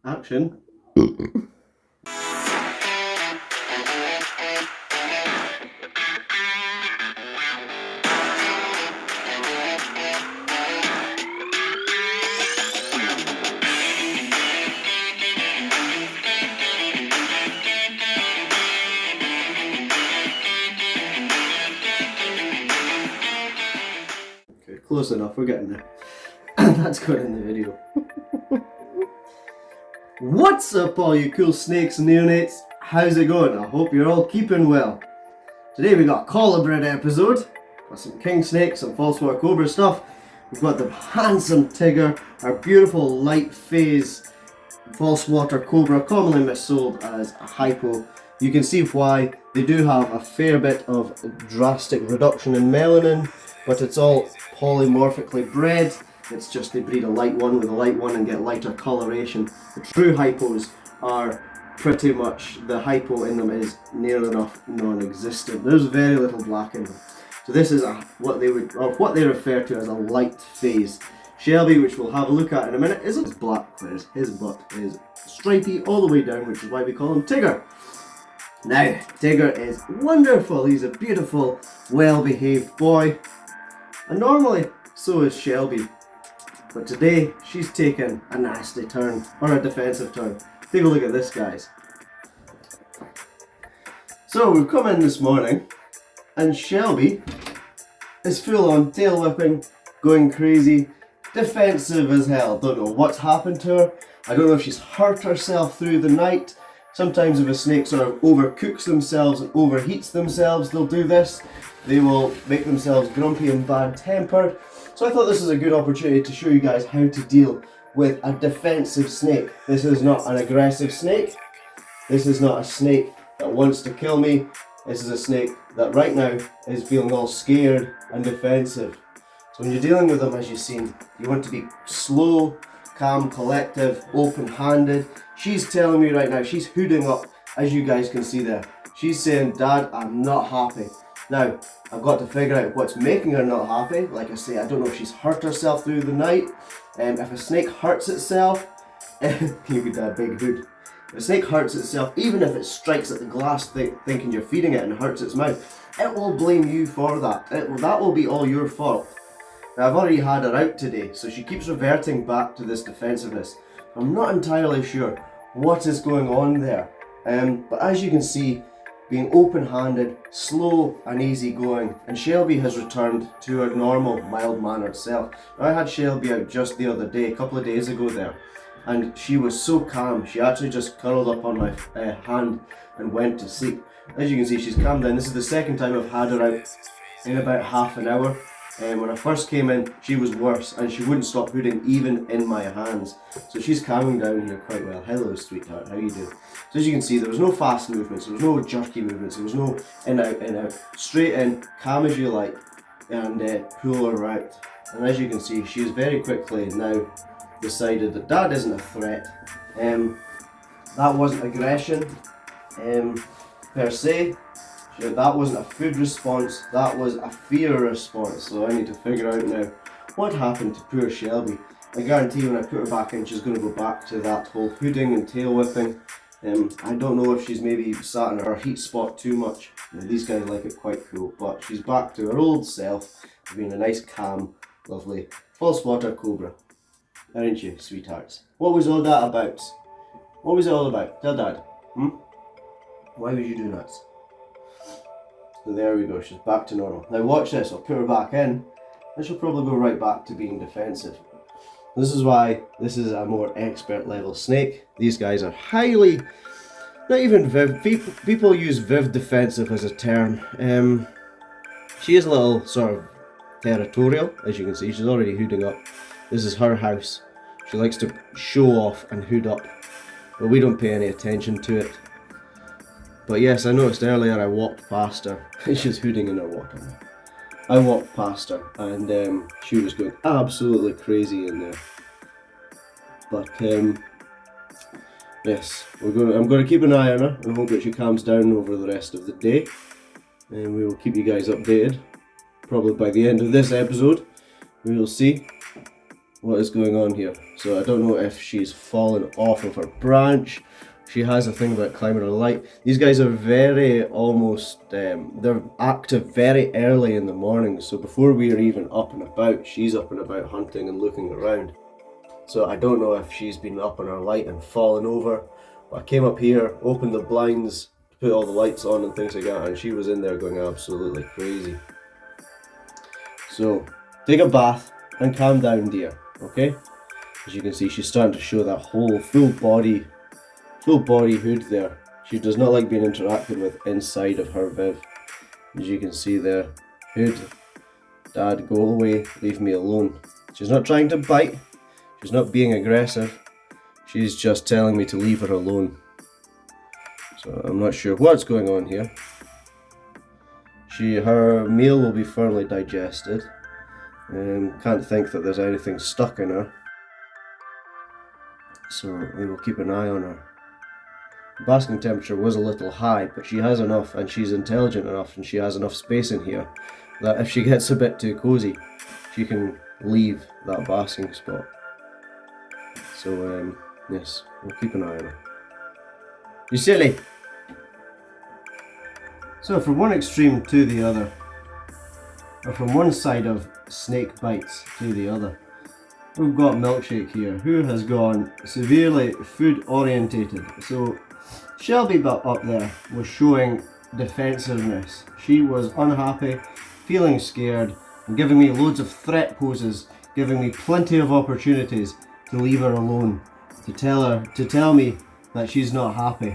Action. Okay, close enough, we're getting there. That's good in the video. What's up all you cool snakes and neonates? How's it going? I hope you're all keeping well. Today we got a cobra episode. Got some king snakes, some false water cobra stuff. We've got the handsome tiger, our beautiful light phase false water cobra, commonly missold as a hypo. You can see why. They do have a fair bit of drastic reduction in melanin, but it's all polymorphically bred. It's just they breed a light one with a light one and get lighter coloration. The true hypos are pretty much, the hypo in them is near enough non-existent. There's very little black in them. So this is what they refer to as a light phase. Shelby, which we'll have a look at in a minute, isn't black, whereas his butt is stripy all the way down, which is why we call him Tigger. Now, Tigger is wonderful. He's a beautiful, well-behaved boy. And normally, so is Shelby. But today, she's taken a nasty turn, or a defensive turn. Take a look at this, guys. So, we've come in this morning, and Shelby is full on tail whipping, going crazy, defensive as hell. Don't know what's happened to her. I don't know if she's hurt herself through the night. Sometimes if a snake sort of overcooks themselves and overheats themselves, they'll do this. They will make themselves grumpy and bad-tempered. So I thought this was a good opportunity to show you guys how to deal with a defensive snake. This is not an aggressive snake. This is not a snake that wants to kill me. This is a snake that right now is feeling all scared and defensive. So when you're dealing with them, as you've seen, you want to be slow, calm, collective, open-handed. She's telling me right now, she's hooting up, as you guys can see there. She's saying, Dad, I'm not happy. Now, I've got to figure out what's making her not happy. Like I say, I don't know if she's hurt herself through the night. If a snake hurts itself, you could do a big hood. If a snake hurts itself, even if it strikes at the glass thinking you're feeding it and hurts its mouth, it will blame you for that. That will be all your fault. Now, I've already had her out today, so she keeps reverting back to this defensiveness. I'm not entirely sure what is going on there. But as you can see, being open-handed, slow and easygoing, and Shelby has returned to her normal, mild-mannered self. Now, I had Shelby out just the other day, a couple of days ago there, and she was so calm. She actually just curled up on my hand and went to sleep. As you can see, she's calmed down. This is the second time I've had her out in about half an hour. When I first came in, she was worse, and she wouldn't stop hooting even in my hands. So she's calming down here quite well. Hello, sweetheart, how you doing? So as you can see, there was no fast movements, there was no jerky movements, there was no in, out. Straight in, calm as you like, and pull her out. And as you can see, she has very quickly now decided that Dad isn't a threat. That wasn't aggression, per se. That wasn't a food response, that was a fear response. So I need to figure out now what happened to poor Shelby. I guarantee when I put her back in, she's going to go back to that whole hooting and tail whipping. I don't know if she's maybe sat in her heat spot too much. These guys like it quite cool, but she's back to her old self, being a nice, calm, lovely false water cobra. Aren't you, sweethearts? What was all that about? What was it all about? Tell Dad. Why would you do that? So there we go, she's back to normal. Now watch this, I'll put her back in, and she'll probably go right back to being defensive. This is why this is a more expert level snake. These guys are highly, not even viv, people use viv defensive as a term. She is a little sort of territorial, as you can see, she's already hooting up. This is her house. She likes to show off and hood up, but we don't pay any attention to it. But yes, I noticed earlier I walked past her. She's hooting in her water now. I walked past her and she was going absolutely crazy in there. But yes, I'm going to keep an eye on her and hope that she calms down over the rest of the day. And we will keep you guys updated. Probably by the end of this episode, we will see. what is going on here. So I don't know if she's fallen off of her branch. She has a thing about climbing a light. These guys are very they're active very early in the morning. So before we are even up and about, she's up and about hunting and looking around. So I don't know if she's been up on her light and fallen over. But I came up here, opened the blinds, put all the lights on and things like that, and she was in there going absolutely crazy. So take a bath and calm down, dear, okay? As you can see, she's starting to show that whole full body hood there. She does not like being interacted with inside of her viv. As you can see there, hood, dad, go away, leave me alone. She's not trying to bite, she's not being aggressive, she's just telling me to leave her alone. So I'm not sure what's going on here. Her meal will be firmly digested. Can't think that there's anything stuck in her. So we will keep an eye on her. Basking temperature was a little high, but she has enough, and she's intelligent enough, and she has enough space in here that if she gets a bit too cozy, she can leave that basking spot. So yes, we'll keep an eye on her. You silly! So from one extreme to the other, or from one side of snake bites to the other, we've got Milkshake here, who has gone severely food orientated. So Shelby up there was showing defensiveness. She was unhappy, feeling scared, and giving me loads of threat poses, giving me plenty of opportunities to leave her alone, to tell me that she's not happy.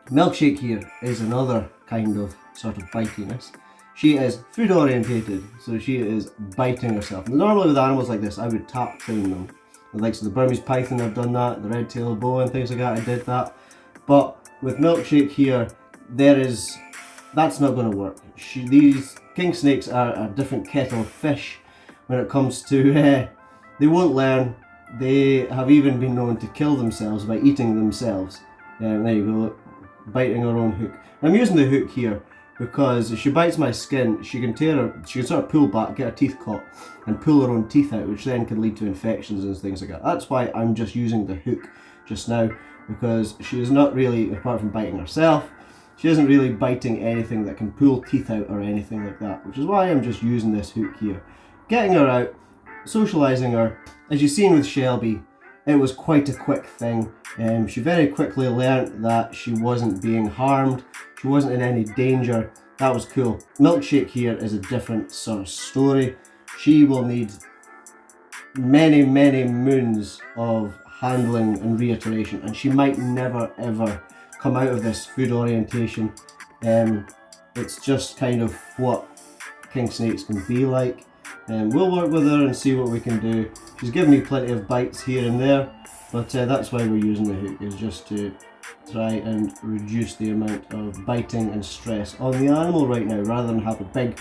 Milkshake here is another kind of sort of bitiness. She is food orientated, so she is biting herself. Normally with animals like this, I would tap train them. The likes of the Burmese python, I've done that. The red-tailed boa and things like that, I did that. But with Milkshake here, that's not going to work. These king snakes are a different kettle of fish when it comes to, they won't learn. They have even been known to kill themselves by eating themselves. There you go, look, biting her own hook. I'm using the hook here because if she bites my skin, she can sort of pull back, get her teeth caught, and pull her own teeth out, which then can lead to infections and things like that. That's why I'm just using the hook just now, because she is not really, apart from biting herself, she isn't really biting anything that can pull teeth out or anything like that, which is why I'm just using this hook here. Getting her out, socialising her. As you've seen with Shelby, it was quite a quick thing. She very quickly learnt that she wasn't being harmed, she wasn't in any danger. That was cool. Milkshake here is a different sort of story. She will need many, many moons of handling and reiteration, and she might never ever come out of this food orientation. It's just kind of what king snakes can be like. We'll work with her and see what we can do. She's given me plenty of bites here and there, but that's why we're using the hook, is just to try and reduce the amount of biting and stress on the animal right now, rather than have a big,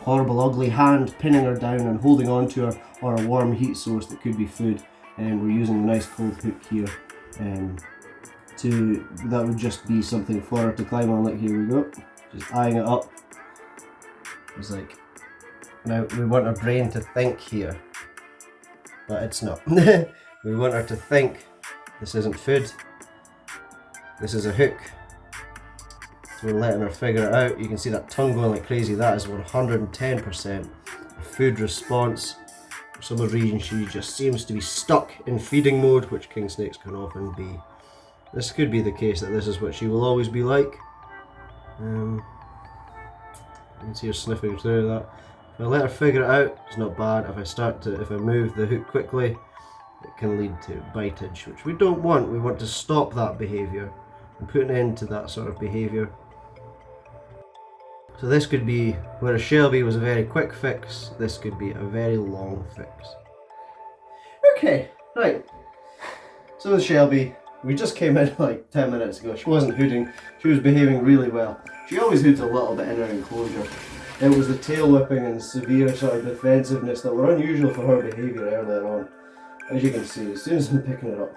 horrible, ugly hand pinning her down and holding on to her, or a warm heat source that could be food. And we're using a nice cold hook here, that would just be something for her to climb on. Like, here we go, just eyeing it up. It's like, now we want her brain to think here, but it's not. We want her to think this isn't food, this is a hook. So we're letting her figure it out. You can see that tongue going like crazy. That is 110% a food response. For some reason she just seems to be stuck in feeding mode, which king snakes can often be. This could be the case, that this is what she will always be like. You can see her sniffing through that. If I let her figure it out, it's not bad. If I move the hook quickly, it can lead to bitage, which we don't want. We want to stop that behaviour and put an end to that sort of behaviour. So this could be, whereas Shelby was a very quick fix, this could be a very long fix. Okay, right. So with Shelby, we just came in like 10 minutes ago. She wasn't hooting, she was behaving really well. She always hoots a little bit in her enclosure. It was the tail whipping and severe sort of defensiveness that were unusual for her behaviour earlier on. As you can see, as soon as I'm picking it up,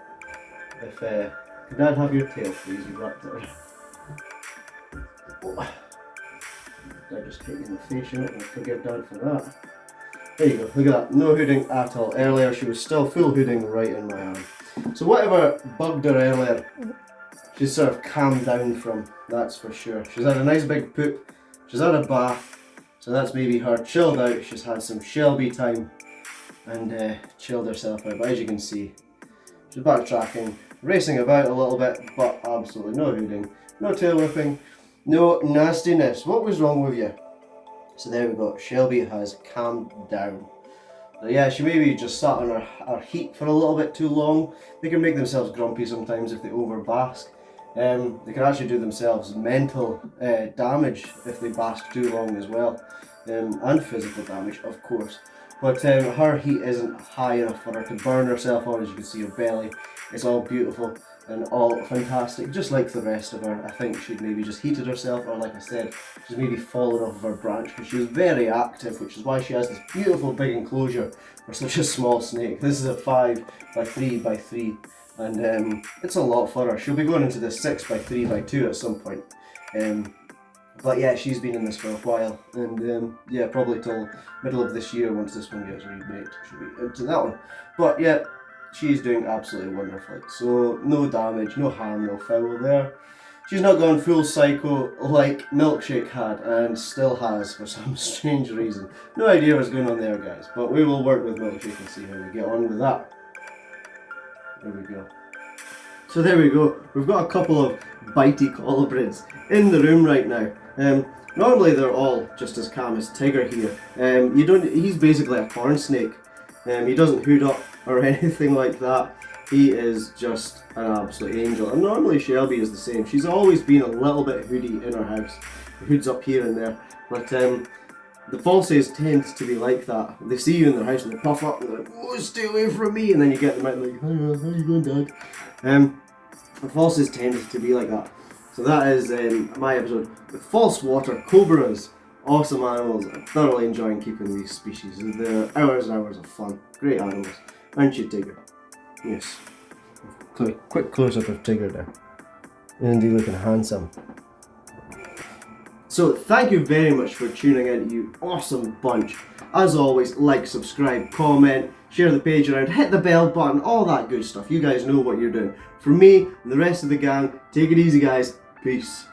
could Dad have your tail please, you wrapped it around. Oh. I just hit you in the face, you're not going to forgive Dad for that. There you go, look at that, no hooding at all. Earlier she was still full hooding right in my arm. So whatever bugged her earlier, she's sort of calmed down from, that's for sure. She's had a nice big poop, she's had a bath, so that's maybe her chilled out. She's had some Shelby time and chilled herself out. But as you can see, she's backtracking, racing about a little bit, but absolutely no hooding, no tail whipping, no nastiness. What was wrong with you? So there we go, Shelby has calmed down. So yeah, she maybe just sat on her heat for a little bit too long. They can make themselves grumpy sometimes if they over bask. They can actually do themselves mental damage if they bask too long as well, and physical damage of course. But her heat isn't high enough for her to burn herself on. As you can see, her belly is all beautiful and all fantastic, just like the rest of her. I think she'd maybe just heated herself, or like I said, she's maybe fallen off of her branch because she was very active, which is why she has this beautiful big enclosure for such a small snake. This is a 5 by 3 by 3, and it's a lot for her. She'll be going into the 6 by 3 by 2 at some point. But yeah, she's been in this for a while, and yeah, probably till middle of this year once this one gets remade, she'll be into that one. But yeah, she's doing absolutely wonderfully. So no damage, no harm, no foul there. She's not gone full psycho like Milkshake had, and still has for some strange reason. No idea what's going on there, guys, but we will work with Milkshake and see how we get on with that. There we go. So there we go, we've got a couple of bitey colubrids in the room right now. Normally they're all just as calm as Tigger here. He's basically a corn snake. He doesn't hood up or anything like that. He is just an absolute angel. And normally Shelby is the same. She's always been a little bit hoody in her house. Hoods up here and there. But the falsies tend to be like that. They see you in their house and they puff up and they're like, oh, stay away from me. And then you get them out and like, how you going, Dad? The falsies tend to be like that. So that is my episode with false water cobras. Awesome animals. I'm thoroughly enjoying keeping these species. They're hours and hours of fun. Great animals. Aren't you, Tigger? Yes. Quick close-up of Tigger there. Isn't he looking handsome? So thank you very much for tuning in, you awesome bunch. As always, like, subscribe, comment, share the page around, hit the bell button, all that good stuff. You guys know what you're doing. For me and the rest of the gang, take it easy guys. Peace.